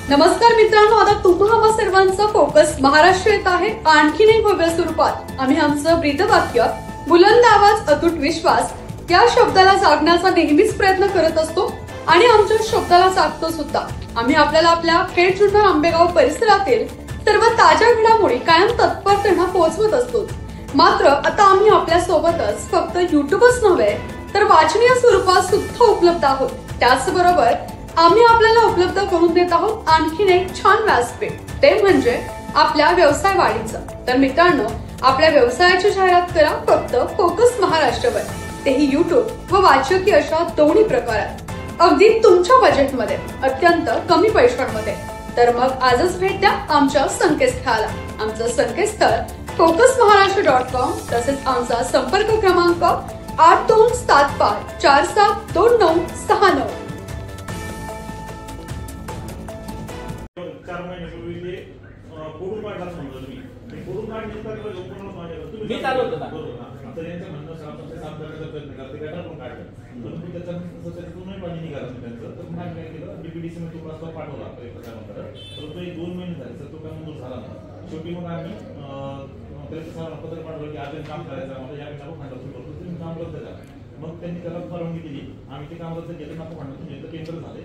नमस्कार मित्रांनो, आता तुम्हा आम्हा सर्वांचा फोकस महाराष्ट्र येत आहे आणखीन एक भव्य स्वरूपात. आम्ही आमचं ब्रीदवाक्य बुलंद आवाज अतूट विश्वास या शब्दाला जागण्याचा नेहमीच प्रयत्न करत असतो आणि आमच्या शब्दाला जागतो सुद्धा. आम्ही आपल्याला आपल्या खेड जुन्नर आंबेगाव परिसरातील सर्व ताज्या घडामोडी कायम तत्परतेने पोहोचवत असतो. मात्र आता आम्ही आपल्या सोबतच फक्त युट्यूबच नव्हे तर वाचनीय स्वरूपात सुद्धा उपलब्ध आहोत. त्याचबरोबर आम्ही आपल्याला उपलब्ध करून देत आहोत आणखीन एक छान व्यासपीठ, ते म्हणजे आपल्या व्यवसाय वाढीचं. तर मित्रांनो, आपल्या व्यवसायाची जाहिरात करा फक्त फोकस महाराष्ट्रवर, तेही युट्यूब व वाचकीय अशा दोन्ही प्रकारात, अगदी तुमच्या बजेटमध्ये, अत्यंत कमी पैशांमध्ये. तर मग आजच भेट द्या आमच्या संकेतस्थळाला. आमचं संकेतस्थळ focusmaharashtra.com. तसेच आमचा संपर्क क्रमांक 8275472969. 4 महिन्यापूर्वी ते फोटो काढला समजा तुम्ही फोटो काढले तर तुम्ही चालू होतं ना तर यांचं म्हणणं आपण ते साफ करण्याचा प्रयत्न करते गटार पण काढलं परंतु त्याच्यातूनही पाणी निघालं त्यांचं. तर मग आम्ही काय केलं, डीपीडीसी मध्ये तो प्रस्ताव पाठवला प्रयत्नाकडे, परंतु 2 महिने झाले सर तो काय मंजूर झाला नाही. शेवटी मग आम्ही त्याला पत्र पाठवलं की आज काम करायचं आम्हाला या नाको खंडातून करतो, तुम्ही काम रद्द करा. मग त्यांनी त्याला परवानगी दिली, आम्ही ते काम रद्द केलं. नाको खंडातून जे केंद्र झाले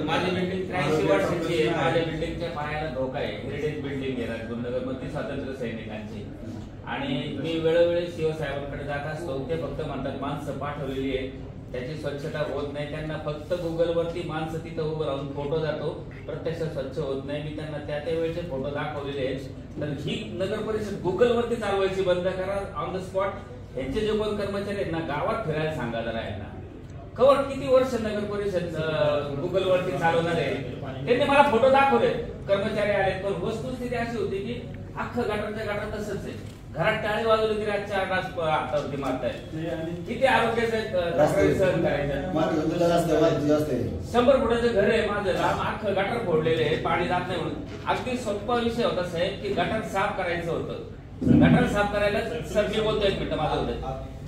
माझी बिल्डिंग 83 वर्षाची आहे. माझ्या बिल्डिंगच्या पायाला धोका आहे. हेरिटेज बिल्डिंग आहे राजगुरुनगर मध्ये स्वातंत्र्य सैनिकांची. आणि मी वेळोवेळी शिवसाहेबांकडे जात असतो. ते फक्त म्हणतात माणसं पाठवलेली आहे, त्याची स्वच्छता होत नाही. त्यांना फक्त गुगल वरती माणसं तिथं उभं राहून फोटो जातो, प्रत्यक्ष स्वच्छ होत नाही. मी त्यांना त्या वेळेचे फोटो दाखवलेले आहेत. तर ही नगर परिषद गुगल वरती चालवायची बंद करा ऑन द स्पॉट. यांचे जे कोण कर्मचारी आहेत ना, गावात फिरायला सांगा जरा यांना. कवर किती वर्ष नगर परिषद गुगल वरती चालवणार आहे. त्यांनी मला फोटो दाखवले, कर्मचारी आले, पण वस्तुस्थिती अशी होती की अख्खं गटारच्या गटार तसंच आहे. घरात टाळी वाजवली तरी आजच्या हातावरती मारताय. किती आरोग्याचं सहन करायचं. 100 फुटाचं घर आहे माझं, अख्खं गटार फोडलेले आहे, पाणी जात नाही म्हणून. अगदी सोपा विषय होता साहेब की गटार साफ करायचं होतं. गटार साफ करायला सर मी बोलतो 1 मिनिट माझं होतं,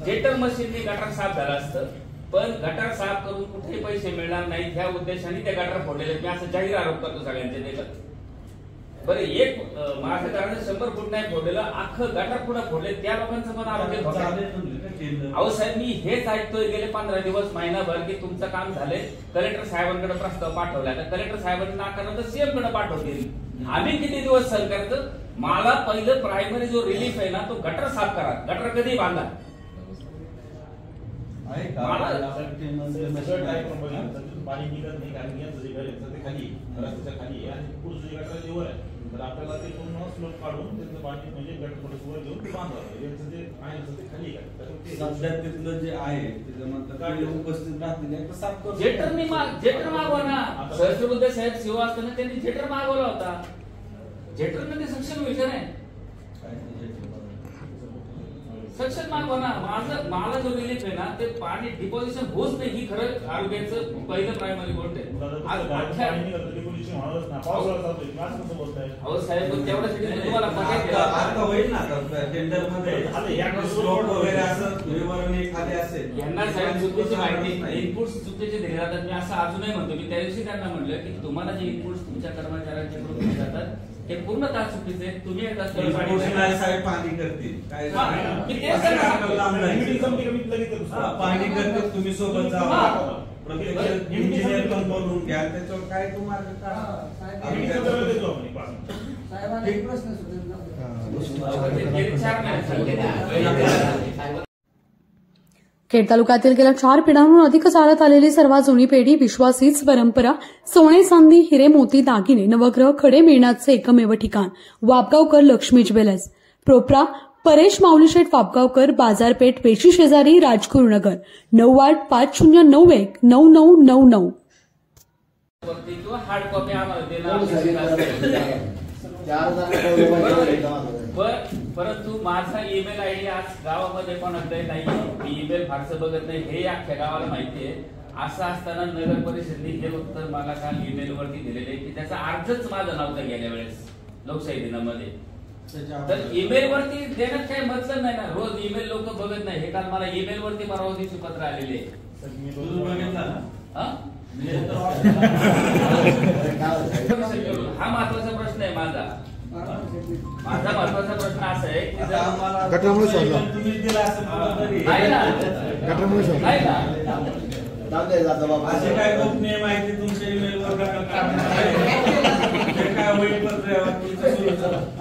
जेटर मशीनने गटार साफ झालं असतं, पण गटार साफ करून कुठे पैसे मिळणार नाहीत ह्या उद्देशाने ते गटार फोडलेले. मी असं जाहीर आरोप करतो सगळ्यांचे देखत. बरं, एक माझ्या कारण 100 फूट नाही फोडलेलं, अख्खं गटार पुढे फोडले, त्या लोकांचं पण आरोग्य धोका. अहो साहेब, मी हेच ऐकतोय गेले 15 दिवस महिनाभर की तुमचं काम झालंय, कलेक्टर साहेबांकडे प्रस्ताव पाठवला. तर कलेक्टर साहेबांनी नाकारलं तर सीएम कडे पाठवतील. आम्ही किती दिवस सहन करायचं. मला पहिलं प्रायमरी जो रिलीफ आहे ना, तो गटर साफ करा. गटर कधी बांधा पाणी निघत नाही, कारण यांचं जे घर आहे ते खाली रस्त्याच्या खाली आहे आणि पुढचं जे गटार वर आहे. तर आपल्याला ते पूर्ण स्लोप काढून त्याचं पाणी म्हणजे गटर थोडं वर घेऊन बांधावं. यांचं जे आहे ते खाली आहे. सध्या तिथलं जे आहे त्याच्यामध्ये उपस्थित राहतील साफ करू. जेटर मागवा ना. सहस्त्रबुद्धे साहेब शिव असताना त्यांनी जेटर मागवला होता. जेटर मध्ये सक्षम विचार आहे, सक्षम मागवा ना. मला जो रिलीफ आहे ना, ते पाणी डिपॉझिशन होत नाही. ही खरं आरोग्याचं पहिलं प्रायमरी गोष्ट आहे. अहो साहेब, तेवढ्यासाठी तुम्हाला होईल ना टेंडर मध्ये यांना साहेब चुकीची माहिती, इनपुट चुकीचे दिले जातात. मी असं अजूनही म्हणतो, मी त्या दिवशी त्यांना म्हटलं की तुम्हाला जे इनपुट तुमच्या कर्मचाऱ्यांच्याकडून दिले जातात ते पूर्णतः चुकीचे. तुम्ही एकदा पाणी करतील पाणी करतील, तुम्ही सोबत जा, इंजिनियर पण बोलून घ्या. त्याच्यावर काय तुम्हाला खेड तालुक्यातील गेल्या 4 पिढ्यांहून अधिक चालत आलेली सर्वात जुनी पेढी, विश्वासीच परंपरा, सोने चांदी हिरे मोती दागिने नवग्रह खडे मिळण्याचे एकमेव ठिकाण वापगावकर लक्ष्मी ज्वेलर्स. प्रोप्रा परेश माऊलीशेठ वापगावकर, बाजारपेठ पेशी शेजारी, राजगुरुनगर. 9850919999. हार्ड कॉपी आम्हाला देणार. परंतु माझा ईमेल आयडी आज गावामध्ये कोणाकडे नाही. मी ईमेल फारसं बघत नाही, हे अख्ख्या गावाला माहिती आहे. असं असताना नगर परिषदेने हे उत्तर मला काल ईमेल वरती दिलेले की त्याचा अर्जच माझं नव्हतं गेल्या वेळेस लोकशाही दिनामध्ये. तर ईमेल वरती देण्यात काही मतलब नाही ना. रोज ईमेल लोक बघत नाही. हे काल मला ईमेल वरती परवा दिवशी पत्र आलेले. हा महत्वाचा प्रश्न आहे माझा महत्वाचा प्रश्न असा आहे की जर आम्हाला गटामुळे शोधला. तुम्हीच दिला असं बोललं तरी नाही ना गटामुळे शोधला. नाही ना असे काय गोपनीय माहिती तुमच्या ईमेलवर काय होईल पत्र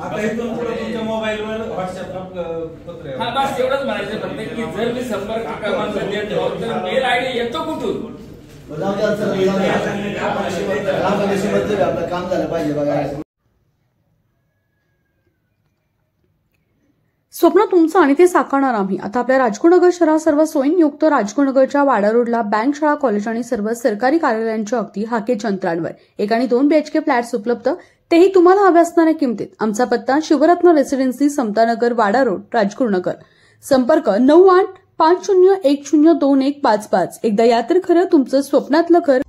आता इथून पुढे तुमच्या मोबाईलवर व्हॉट्सअपला पत्र हा बस एवढंच म्हणायचं फक्त की जर मी संपर्क क्रमांक देतो तर मेल आयडी येतो कुठून आपलं काम झालं पाहिजे बघा. स्वप्न तुमचं आणि ते साकारणार आम्ही. आता आपल्या राजगुरुनगर शहरात सर्व सोयींयुक्त राजगुरुनगरच्या वाडा रोडला बँक, शाळा, कॉलेज आणि सर्व सरकारी कार्यालयांच्या अगदी हाकेच्या अंतरांवर 1 आणि 2 BHK फ्लॅट्स उपलब्ध, तेही तुम्हाला हव्या असणाऱ्या किमतीत. आमचा पत्ता शिवरत्न रेसिडेन्सी, समतानगर, वाडा रोड, राजगुरुनगर. संपर्क 9850102155. एकदा या तर खरं तुमचं स्वप्नातलं घर.